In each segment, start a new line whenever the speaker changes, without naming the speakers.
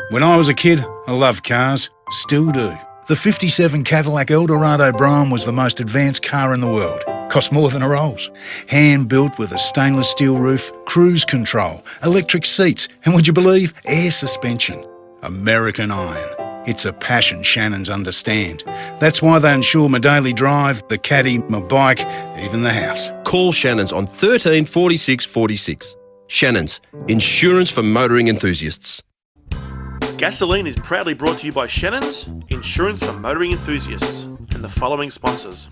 When I was a kid, I loved cars. Still do. The 57 Cadillac Eldorado Brougham was the most advanced car in the world. Cost more than a Rolls. Hand-built with a stainless steel roof, cruise control, electric seats, and would you believe, air suspension. American iron. It's a passion Shannons understand. That's why they insure my daily drive, the caddy, my bike, even the house.
Call Shannons on 13 46 46. Shannons, insurance for motoring enthusiasts.
Gasolene is proudly brought to you by Shannons, insurance for motoring enthusiasts, and the following sponsors.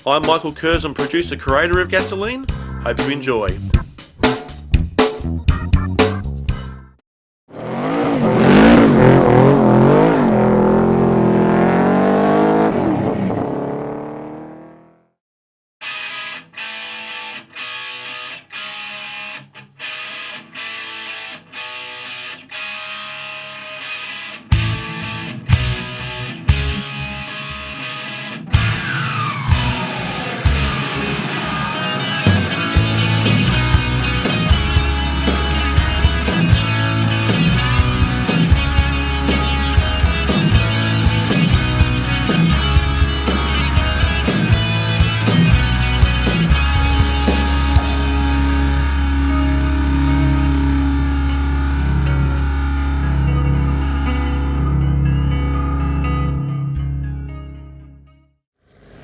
I'm Michael Curzon, producer, creator of Gasolene. Hope you enjoy.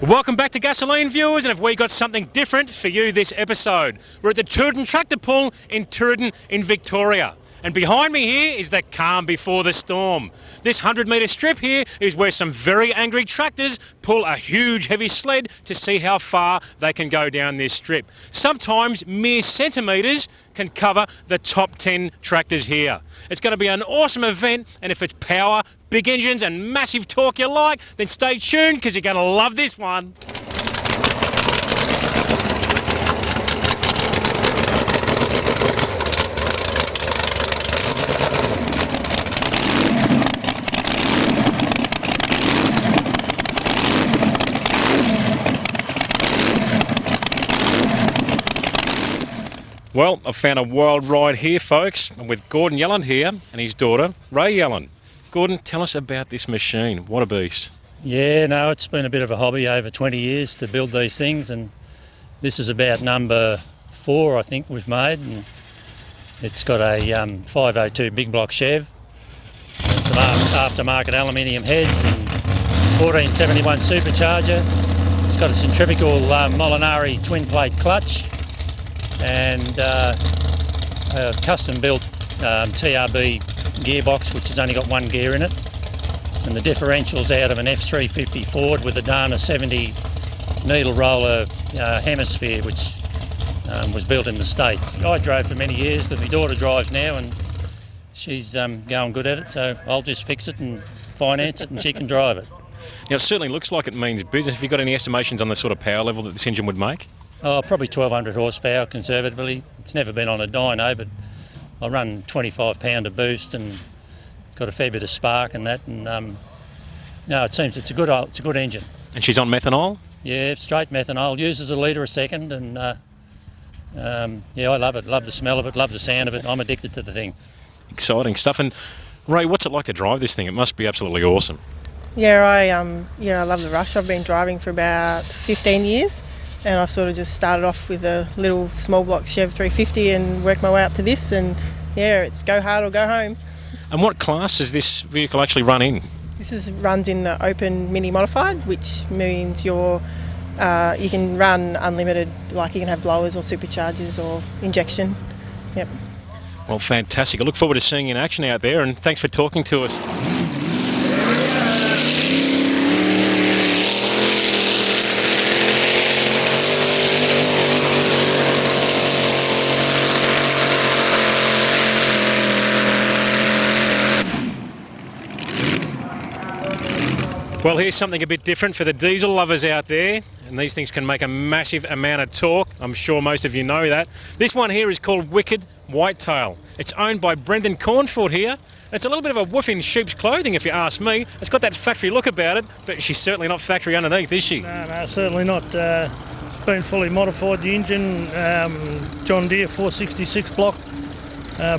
Welcome back to Gasoline, viewers, and have we got something different for you this episode. We're at the Tooradin Tractor Pull in Tooradin in Victoria. And behind me here is the calm before the storm. This 100-metre strip here is where some very angry tractors pull a huge heavy sled to see how far they can go down this strip. Sometimes mere centimetres can cover the top 10 tractors here. It's going to be an awesome event, and if it's power, big engines and massive torque you like, then stay tuned because you're going to love this one. Well, I've found a wild ride here, folks. I'm with Gordon Yellin here and his daughter, Ray Yellin. Gordon, tell us about this machine. What a beast.
Yeah, no, it's been a bit of a hobby over 20 years to build these things, and this is about number 4, I think, we've made. And it's got a 502 big block Chev, and some aftermarket aluminium heads, and 1471 supercharger. It's got a centrifugal Molinari twin plate clutch, and a custom built TRB gearbox, which has only got one gear in it, and the differential's out of an F350 Ford with a Dana 70 needle roller hemisphere, which was built in the States. I drove for many years, but my daughter drives now and she's going good at it, so I'll just fix it and finance it and she can drive it.
Now, it certainly looks like it means business. Have you got any estimations on the sort of power level that this engine would make?
Oh, probably 1200 horsepower conservatively. It's never been on a dyno, but I run 25 pounder boost and it's got a fair bit of spark and that. And no, it seems it's a good engine.
And she's on methanol?
Yeah, straight methanol. Uses a litre a second, and yeah, I love it. Love the smell of it. Love the sound of it. I'm addicted to the thing. Exciting
stuff. And Ray, what's it like to drive this thing? It must be absolutely awesome.
Yeah, I love the rush. I've been driving for about 15 years. And I've sort of just started off with a little small block Chev 350 and worked my way up to this, and yeah, it's go hard or go home.
And what class does this vehicle actually run in?
This runs in the open mini modified, which means you can run unlimited, like you can have blowers or superchargers or injection. Yep.
Well, fantastic. I look forward to seeing you in action out there, and thanks for talking to us. Well, here's something a bit different for the diesel lovers out there, and these things can make a massive amount of torque. I'm sure most of you know that. This one here is called Wicked Whitetail. It's owned by Brendan Cornfoot here. It's a little bit of a wolf in sheep's clothing, if you ask me. It's got that factory look about it, but she's certainly not factory underneath, is she?
No, certainly not. It's been fully modified, the engine, John Deere 466 block,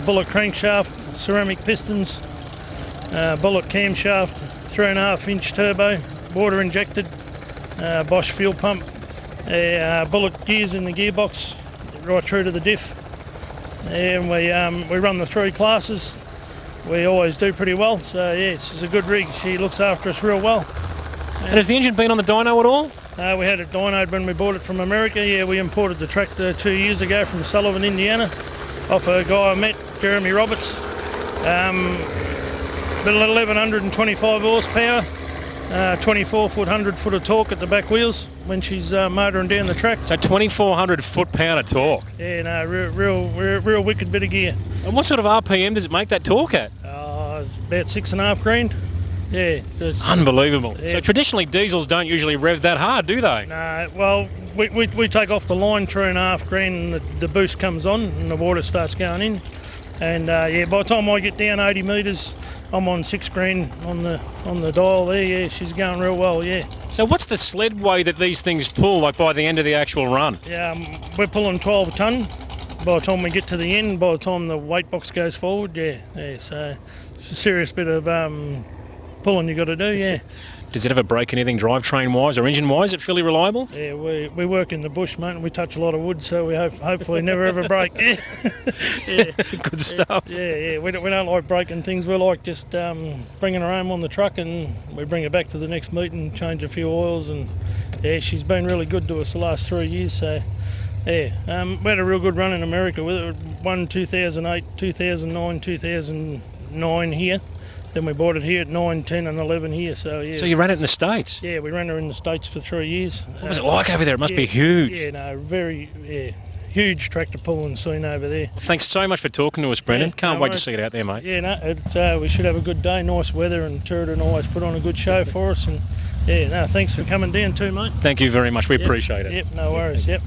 bullet crankshaft, ceramic pistons, bullet camshaft, 3.5-inch turbo, water injected, Bosch fuel pump, bullet gears in the gearbox, right through to the diff. And we run the 3 classes. We always do pretty well, so yeah, it's a good rig. She looks after us real well.
And has the engine been on the dyno at all?
We had it dynoed when we bought it from America. Yeah, we imported the tractor 2 years ago from Sullivan, Indiana, off a guy I met, Jeremy Roberts. Bit of 1125 horsepower, 24 foot, 100 foot of torque at the back wheels when she's motoring down the track.
So 2,400 foot-pound of torque.
Yeah, no, real wicked bit of gear.
And what sort of RPM does it make that torque at?
About 6.5 grand. Yeah.
Unbelievable.
Yeah.
So traditionally diesels don't usually rev that hard, do they?
No, well, we take off the line 3.5 grand and the boost comes on and the water starts going in. And yeah, by the time I get down 80 metres, I'm on 6 grand on the dial there. Yeah, she's going real well, yeah.
So what's the sled weight that these things pull, like by the end of the actual run?
Yeah, we're pulling 12 tonne. By the time we get to the end, by the time the weight box goes forward, yeah, so it's a serious bit of pulling you got to do, yeah.
Does it ever break anything drivetrain-wise or engine-wise? Is it fairly reliable?
Yeah, we work in the bush, mate, and we touch a lot of wood, so we hopefully never ever break. Yeah. Yeah.
Good stuff.
Yeah. We don't like breaking things. We like just bringing her home on the truck, and we bring her back to the next meet and change a few oils. And yeah, she's been really good to us the last 3 years. So yeah, we had a real good run in America with it. Won 2008, 2009, 2009 here. Then we bought it here at 9, 10 and 11 here, so yeah.
So you ran it in the States?
Yeah, we ran her in the States for 3 years.
What was it like over there? It must be huge.
Yeah, no, huge tractor pulling scene over there.
Well, thanks so much for talking to us, Brendan.
Yeah,
Can't
no
wait to
worries.
see it out there, mate.
Yeah, no, we should have a good day, nice weather, and Tooradin always put on a good show for us. And yeah, no, thanks for coming down too, mate.
Thank you very much. We appreciate it.
Yep, no worries, yep.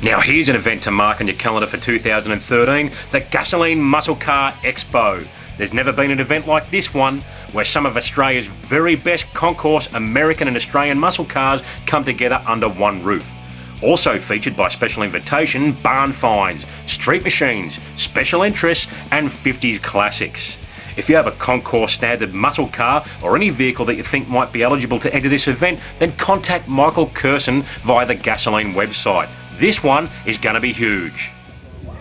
Now here's an event to mark on your calendar for 2013, the Gasolene Muscle Car Expo. There's never been an event like this one, where some of Australia's very best concourse American and Australian muscle cars come together under one roof. Also featured by special invitation, barn finds, street machines, special interests and 50s classics. If you have a concourse standard muscle car or any vehicle that you think might be eligible to enter this event, then contact Michael Curson via the Gasolene website. This one is going to be huge.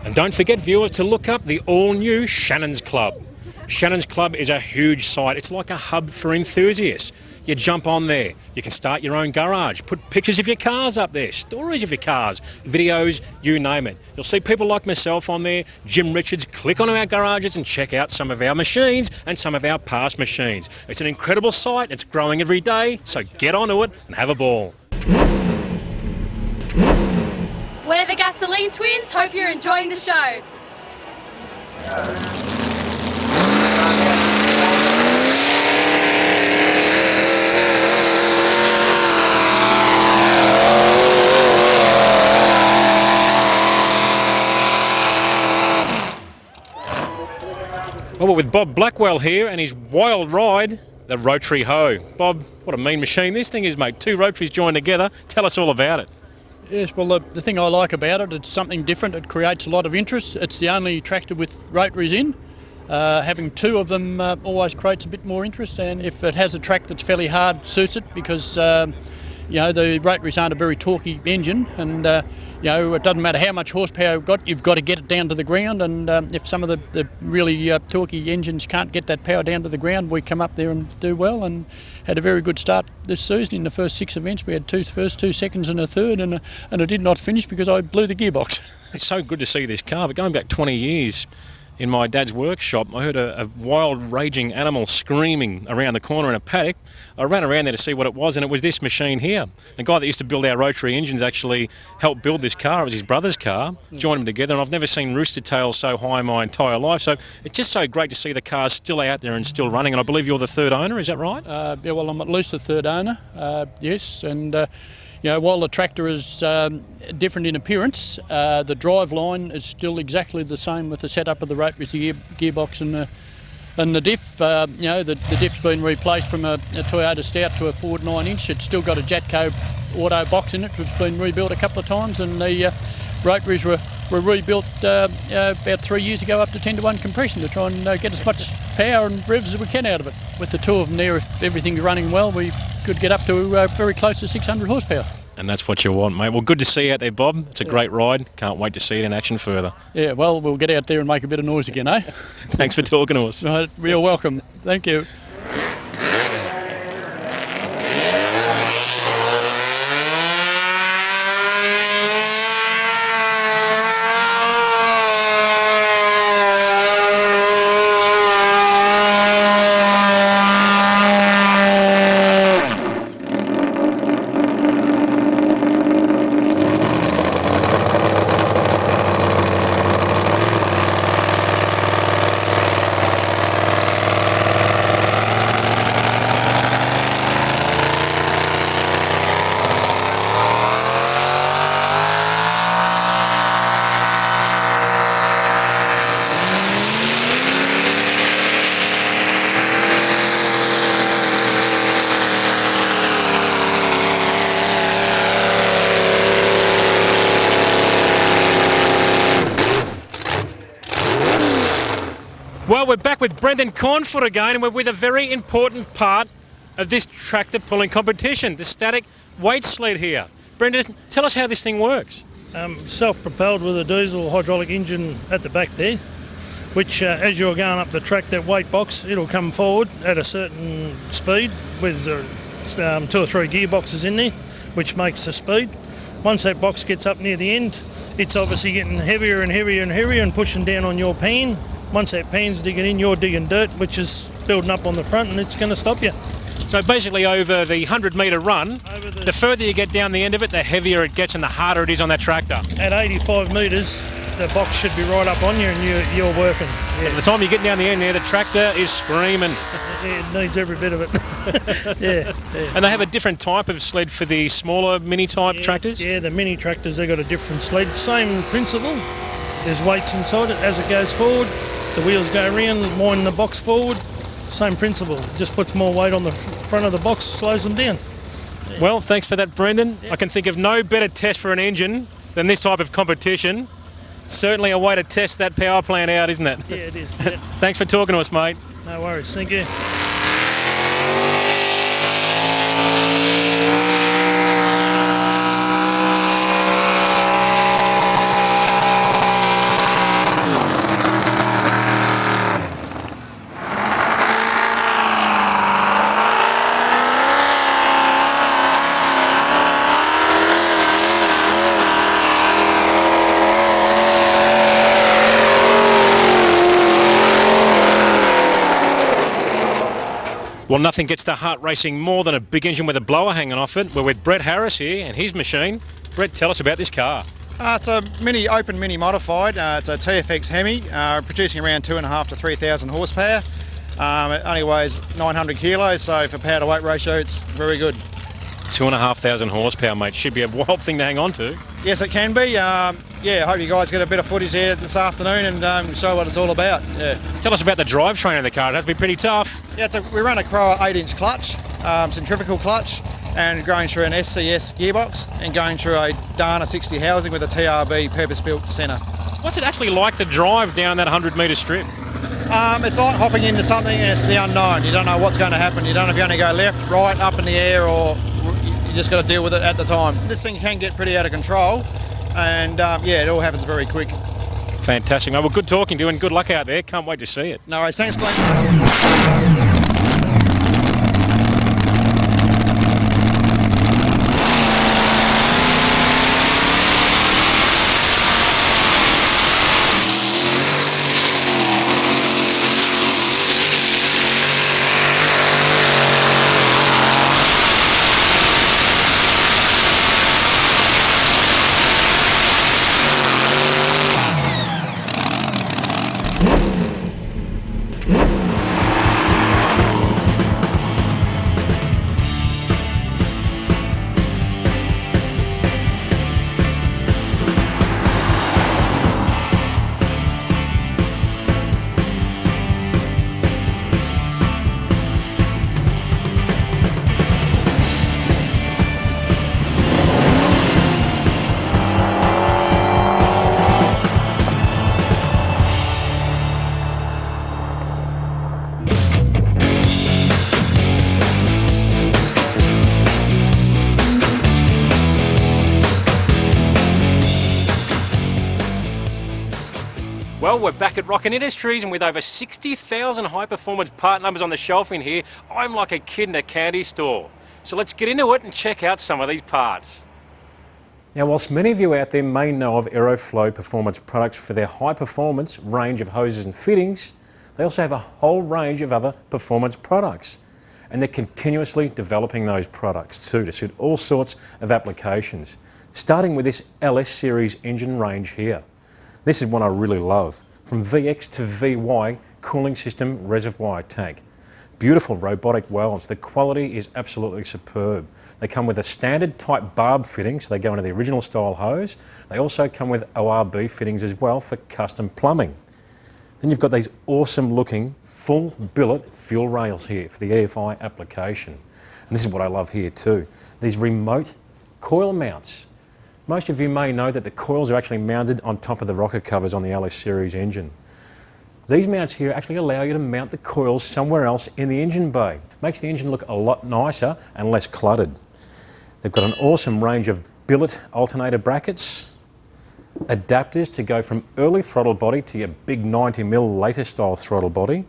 And don't forget, viewers, to look up the all-new Shannons Club. Shannons Club is a huge site. It's like a hub for enthusiasts. You jump on there, you can start your own garage, put pictures of your cars up there, stories of your cars, videos, you name it. You'll see people like myself on there, Jim Richards. Click onto our garages and check out some of our machines and some of our past machines. It's an incredible site, it's growing every day, so get onto it and have a ball.
We're the Gasolene Twins. Hope you're enjoying the show.
Well, with Bob Blackwell here and his wild ride, the rotary hoe. Bob, what a mean machine this thing is, mate. 2 rotaries joined together. Tell us all about it.
Yes, well, the thing I like about it, it's something different. It creates a lot of interest. It's the only tractor with rotaries in. Having 2 of them always creates a bit more interest, and if it has a track that's fairly hard, suits it, because you know, the rotaries aren't a very torquey engine, and you know, it doesn't matter how much horsepower you've got to get it down to the ground, and if some of the really torquey engines can't get that power down to the ground, we come up there and do well, and had a very good start this season. In the first 6 events, we had 2 first, 2 seconds and a third, and I did not finish because I blew the gearbox.
It's so good to see this car, but going back 20 years, in my dad's workshop, I heard a wild, raging animal screaming around the corner in a paddock. I ran around there to see what it was, and it was this machine here. The guy that used to build our rotary engines actually helped build this car. It was his brother's car, joined them together, and I've never seen rooster tails so high in my entire life. So it's just so great to see the cars still out there and still running, and I believe you're the third owner, is that right?
Yeah, well, I'm at least the third owner, yes, and while the tractor is different in appearance, the drive line is still exactly the same with the setup of the rotaries, the gearbox and the diff. The diff's been replaced from a Toyota Stout to a Ford 9-inch. It's still got a Jatco auto box in it, which has been rebuilt a couple of times, and the rotaries were rebuilt about 3 years ago up to 10-to-1 compression to try and get as much power and revs as we can out of it. With the two of them there, if everything's running well, we could get up to very close to 600 horsepower.
And that's what you want, mate. Well, good to see you out there, Bob. It's a great ride. Can't wait to see it in action further.
Yeah, well, we'll get out there and make a bit of noise again, eh?
Thanks for talking to us.
Right, you're welcome. Thank you.
Well, we're back with Brendan Cornfoot again, and we're with a very important part of this tractor pulling competition, the static weight sled here. Brendan, tell us how this thing works.
Self-propelled with a diesel hydraulic engine at the back there, which as you're going up the track, that weight box, it'll come forward at a certain speed with 2 or 3 gearboxes in there, which makes the speed. Once that box gets up near the end, it's obviously getting heavier and heavier and heavier and pushing down on your pan. Once that pan's digging in, you're digging dirt, which is building up on the front, and it's going to stop you.
So basically over the 100-metre run, the further you get down the end of it, the heavier it gets and the harder it is on that tractor.
At 85 metres, the box should be right up on you and you're working. Yeah.
By the time you get down the end there, the tractor is screaming.
Yeah, it needs every bit of it. yeah.
And they have a different type of sled for the smaller mini-type tractors?
Yeah, the mini tractors, they've got a different sled. Same principle. There's weights inside it. As it goes forward, the wheels go around, wind the box forward. Same principle. It just puts more weight on the front of the box, slows them down. Yeah.
Well, thanks for that, Brendan. Yeah. I can think of no better test for an engine than this type of competition. Certainly a way to test that power plant out, isn't it?
Yeah, it is. Yeah.
Thanks for talking to us, mate.
No worries. Thank you.
Well, nothing gets the heart racing more than a big engine with a blower hanging off it. We're with Brett Harris here and his machine. Brett, tell us about this car.
It's a open mini modified. It's a TFX Hemi, producing around 2,500 to 3,000 horsepower. It only weighs 900 kilos, so for power to weight ratio, it's very good.
2,500 horsepower, mate. Should be a wild thing to hang on to.
Yes, it can be. I hope you guys get a bit of footage here this afternoon and show what it's all about. Yeah.
Tell us about the drivetrain of the car. It has to be pretty tough.
Yeah, we run a Crower 8-inch clutch, centrifugal clutch, and going through an SCS gearbox and going through a Dana 60 housing with a TRB purpose-built centre.
What's it actually like to drive down that 100-metre strip?
It's like hopping into something and it's the unknown. You don't know what's going to happen. You don't know if you're going to go left, right, up in the air, or you just got to deal with it at the time. This thing can get pretty out of control, and it all happens very quick.
Fantastic, mate. Well, good talking to you and good luck out there. Can't wait to see it.
No worries. Thanks, Glenn.
Well, we're back at Rockin Industries, and with over 60,000 high-performance part numbers on the shelf in here, I'm like a kid in a candy store. So let's get into it and check out some of these parts. Now, whilst many of you out there may know of Aeroflow Performance products for their high-performance range of hoses and fittings, they also have a whole range of other performance products. And they're continuously developing those products too to suit all sorts of applications, starting with this LS series engine range here. This is one I really love, from VX to VY cooling system reservoir tank. Beautiful robotic welds, the quality is absolutely superb. They come with a standard type barb fitting, so they go into the original style hose. They also come with ORB fittings as well for custom plumbing. Then you've got these awesome looking full billet fuel rails here for the EFI application. And this is what I love here too, these remote coil mounts. Most of you may know that the coils are actually mounted on top of the rocker covers on the LS series engine. These mounts here actually allow you to mount the coils somewhere else in the engine bay. Makes the engine look a lot nicer and less cluttered. They've got an awesome range of billet alternator brackets, adapters to go from early throttle body to your big 90mm later style throttle body.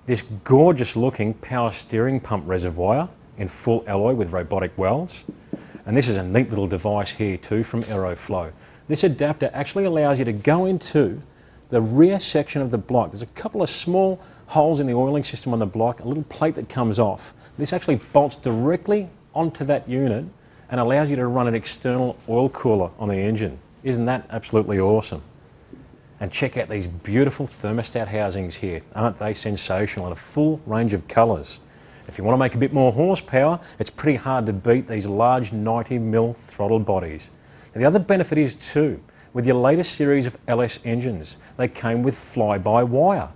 This gorgeous looking power steering pump reservoir in full alloy with robotic welds. And this is a neat little device here too from Aeroflow. This adapter actually allows you to go into the rear section of the block. There's a couple of small holes in the oiling system on the block, a little plate that comes off. This actually bolts directly onto that unit and allows you to run an external oil cooler on the engine. Isn't that absolutely awesome? And check out these beautiful thermostat housings here. Aren't they sensational in a full range of colours? If you want to make a bit more horsepower, it's pretty hard to beat these large 90mm throttle bodies. Now, the other benefit is too, with your latest series of LS engines, they came with fly-by-wire.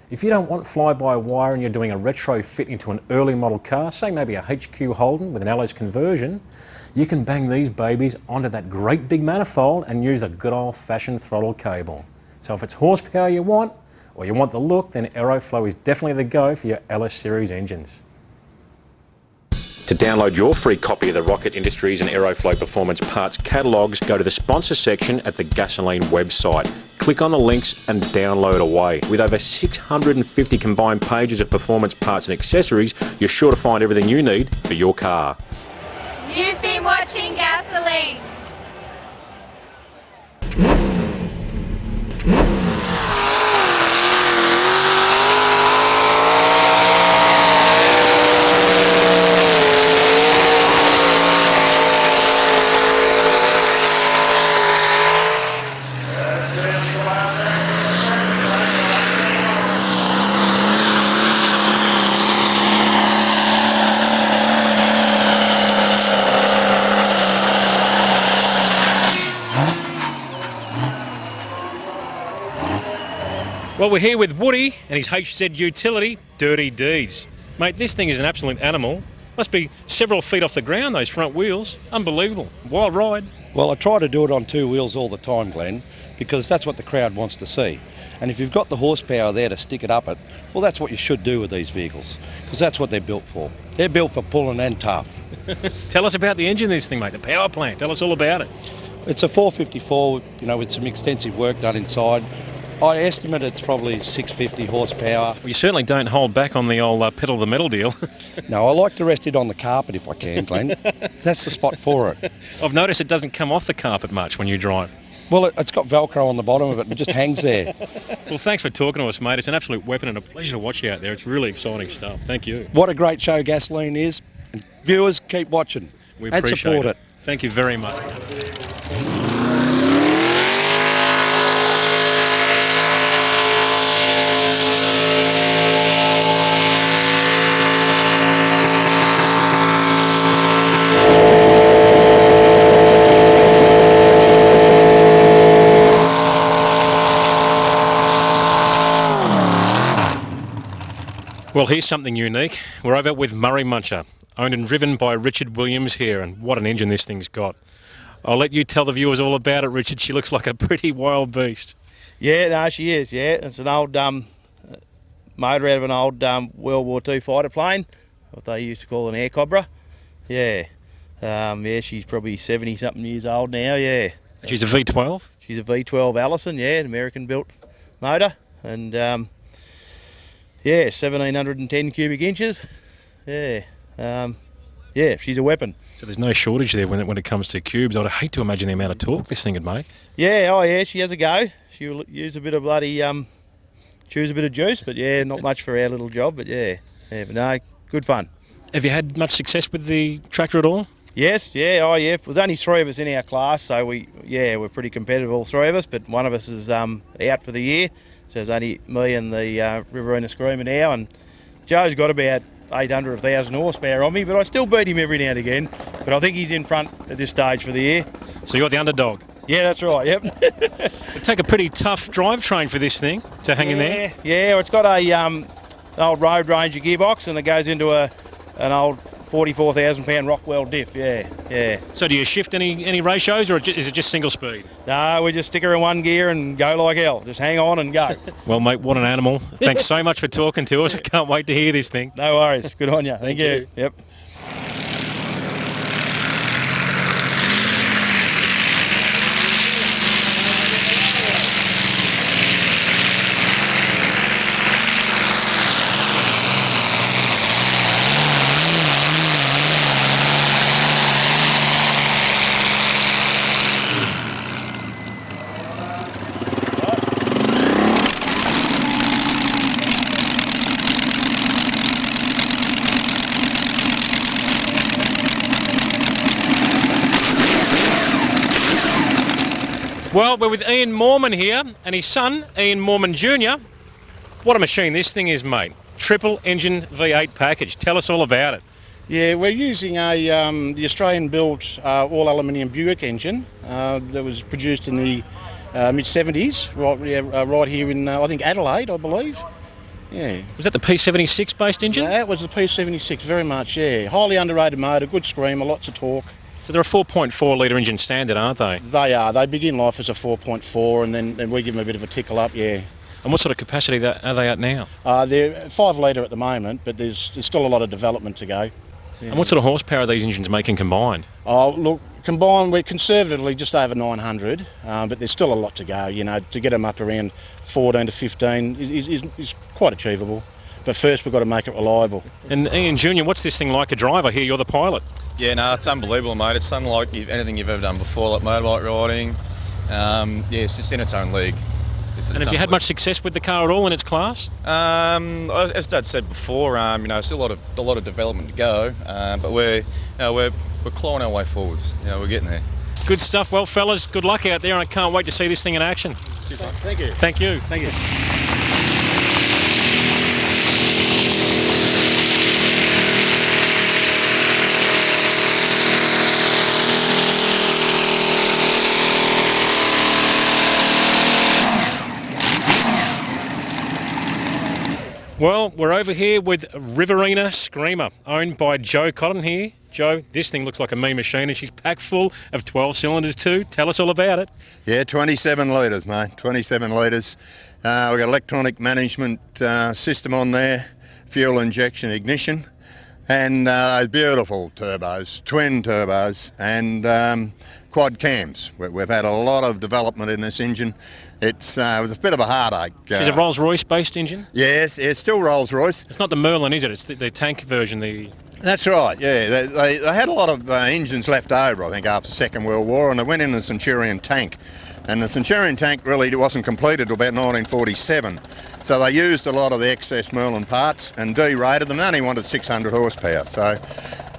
If you don't want fly-by-wire and you're doing a retrofit into an early model car, say maybe a HQ Holden with an LS conversion, you can bang these babies onto that great big manifold and use a good old-fashioned throttle cable. So if it's horsepower you want, or you want the look, then Aeroflow is definitely the go for your LS series engines. To download your free copy of the Rocket Industries and Aeroflow Performance Parts catalogues, go to the sponsor section at the Gasolene website. Click on the links and download away. With over 650 combined pages of performance parts and accessories, you're sure to find everything you need for your car.
You've been watching Gasolene.
Well, we're here with Woody and his HZ utility, Dirty Deeds. Mate, this thing is an absolute animal. Must be several feet off the ground, those front wheels. Unbelievable. Wild ride.
Well, I try to do it on two wheels all the time, Glenn, because that's what the crowd wants to see. And if you've got the horsepower there to stick it up at, well, that's what you should do with these vehicles, because that's what they're built for. They're built for pulling and tough.
Tell us about the engine of this thing, mate, the power plant. Tell us all about it.
It's a 454, with some extensive work done inside. I estimate it's probably 650 horsepower.
Well, you certainly don't hold back on the old pedal to the metal deal.
No, I like to rest it on the carpet if I can, Glenn. That's the spot for it.
I've noticed it doesn't come off the carpet much when you drive.
Well, it's got Velcro on the bottom of it and it just hangs there.
Well, thanks for talking to us, mate. It's an absolute weapon and a pleasure to watch you out there. It's really exciting stuff. Thank you.
What a great show Gasolene is. And viewers, keep watching
We
and
appreciate
support it.
Thank you very much. Well, here's something unique. We're over with Murray Muncher, owned and driven by Richard Williams here, and what an engine this thing's got. I'll let you tell the viewers all about it, Richard. She looks like a pretty wild beast.
Yeah, no, she is, yeah. It's an old motor out of an old World War II fighter plane, what they used to call an air cobra. Yeah, yeah, she's probably 70-something years old now, yeah.
She's a V12?
She's a V12 Allison, yeah, an American-built motor, and yeah, 1,710 cubic inches. Yeah, yeah, she's a weapon.
So there's no shortage there when it comes to cubes. I'd hate to imagine the amount of torque this thing would make.
Yeah, oh yeah, she has a go. She'll use a bit of bloody, choose a bit of juice, but yeah, not much for our little job, but yeah, but no, good fun.
Have you had much success with the tractor at all?
Yes, yeah, oh yeah. There's only 3 of us in our class, so we're pretty competitive, all 3 of us, but one of us is out for the year, so there's only me and the Riverina Screamer now, and Joe's got about 800 or 1,000 horsepower on me, but I still beat him every now and again, but I think he's in front at this stage for the year.
So you're the underdog?
Yeah, that's right, yep.
It'd take a pretty tough drivetrain for this thing to hang in there.
Yeah, it's got a old Road Ranger gearbox, and it goes into an old 44,000 pound Blackwell diff, yeah.
So do you shift any ratios, or is it just single speed?
No, we just stick her in one gear and go like hell. Just hang on and go.
Well, mate, what an animal. Thanks so much for talking to us. I can't wait to hear this thing.
No worries. Good on you. Thank you. Yep.
Well, we're with Ian Mormon here and his son, Ian Mormon Jr. What a machine this thing is, mate. Triple engine V8 package. Tell us all about it.
Yeah, we're using the Australian-built all aluminium Buick engine that was produced in the mid-70s, right here in, I think, Adelaide, I believe. Yeah.
Was that the P76 based engine?
That was the P76, very much, yeah. Highly underrated motor, good screamer, lots of torque.
So they're a 4.4 litre engine standard, aren't they?
They are. They begin life as a 4.4 and then we give them a bit of a tickle up, yeah.
And what sort of capacity are they at now?
They're 5 litre at the moment, but there's still a lot of development to go. Yeah.
And what sort of horsepower are these engines making combined?
Oh, look, combined we're conservatively just over 900, but there's still a lot to go. You know, to get them up around 14 to 15 is quite achievable. But first we've got to make it reliable.
And Ian Jr., what's this thing like to drive? I hear you're the pilot.
Yeah, no, it's unbelievable, mate. It's unlike anything you've ever done before, like motorbike riding. Yeah, it's just in its own league.
And have you had much success with the car at all in its class?
As Dad said before, you know, still a lot of development to go, but we're clawing our way forwards. You know, we're getting there.
Good stuff. Well, fellas, good luck out there, and I can't wait to see this thing in action.
Thank you.
Thank you.
Thank you.
Well, we're over here with Riverina Screamer, owned by Joe Cotton here. Joe, this thing looks like a mean machine, and she's packed full of 12 cylinders too. Tell us all about it.
Yeah, 27 litres, mate, 27 litres. We've got electronic management system on there, fuel injection ignition, and beautiful turbos, twin turbos, and quad cams. We've had a lot of development in this engine. It was a bit of a heartache.
She's a Rolls-Royce based engine?
Yes, it's still Rolls-Royce.
It's not the Merlin, is it? It's the tank version.
That's right, yeah. They had a lot of engines left over, I think, after the Second World War, and they went in the Centurion tank. And the Centurion tank really wasn't completed until about 1947. So they used a lot of the excess Merlin parts and derated them. They only wanted 600 horsepower. So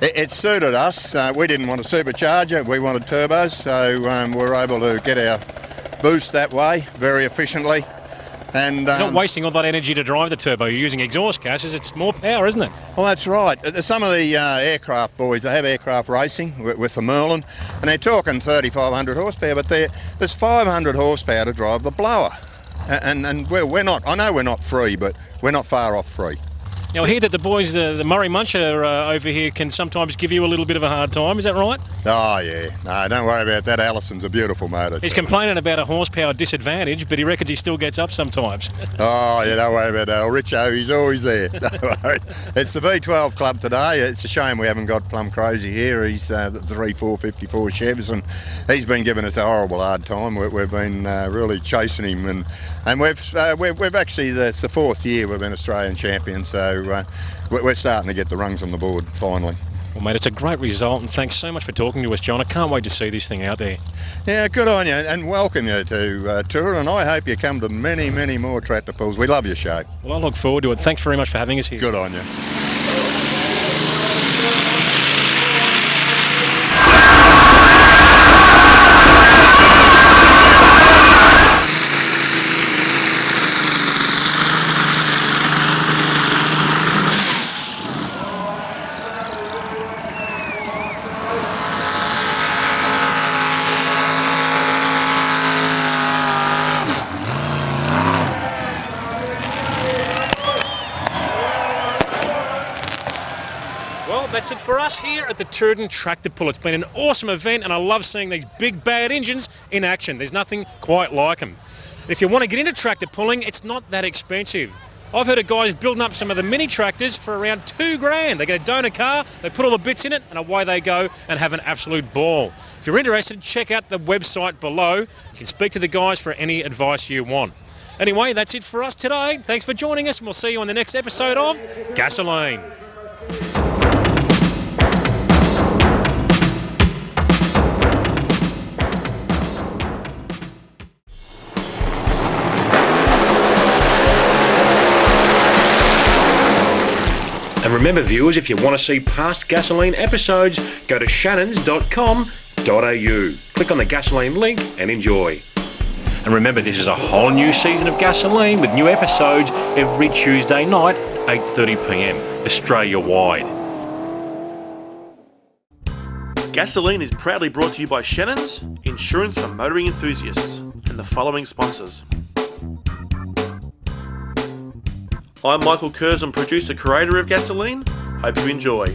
it suited us. We didn't want a supercharger, we wanted turbos, so we were able to get our boost that way very efficiently. And
you're not wasting all that energy to drive the turbo. You're using exhaust gases. It's more power, isn't it?
Well, that's right. Some of the aircraft boys, they have aircraft racing with the Merlin, and they're talking 3,500 horsepower, but there's 500 horsepower to drive the blower. And we're not, I know we're not free, but we're not far off free.
Now I hear that the boys, the Murray Muncher over here, can sometimes give you a little bit of a hard time. Is that right?
Oh yeah, no, don't worry about that. Allison's a beautiful motor.
He's complaining about a horsepower disadvantage, but he reckons he still gets up sometimes.
Oh yeah, don't worry about that. Richo, he's always there. Don't worry. It's the V12 club today. It's a shame we haven't got Plum Crazy here. He's the 3454 Chevs, and he's been giving us a horrible hard time. We've been really chasing him, and we've actually, it's the 4th year we've been Australian champions, so we're starting to get the rungs on the board finally.
Well, mate, it's a great result, and thanks so much for talking to us, John. I can't wait to see this thing out there.
Yeah, good on you, and welcome you to Tooradin, and I hope you come to many, many more tractor pulls. We love your show.
Well, I look forward to it. Thanks very much for having us here.
Good on you.
Well, that's it for us here at the Tooradin Tractor Pull. It's been an awesome event, and I love seeing these big bad engines in action. There's nothing quite like them. If you want to get into tractor pulling, it's not that expensive. I've heard of guys building up some of the mini tractors for around $2,000. They get a donor car, they put all the bits in it, and away they go and have an absolute ball. If you're interested, check out the website below. You can speak to the guys for any advice you want. Anyway, that's it for us today. Thanks for joining us, and we'll see you on the next episode of Gasolene. And remember, viewers, if you want to see past Gasolene episodes, go to shannons.com.au. Click on the Gasolene link and enjoy. And remember, this is a whole new season of Gasolene with new episodes every Tuesday night, 8:30 p.m, Australia-wide.
Gasolene is proudly brought to you by Shannons, insurance for motoring enthusiasts, and the following sponsors. I'm Michael Curzon, producer, creator of Gasolene. Hope you enjoy.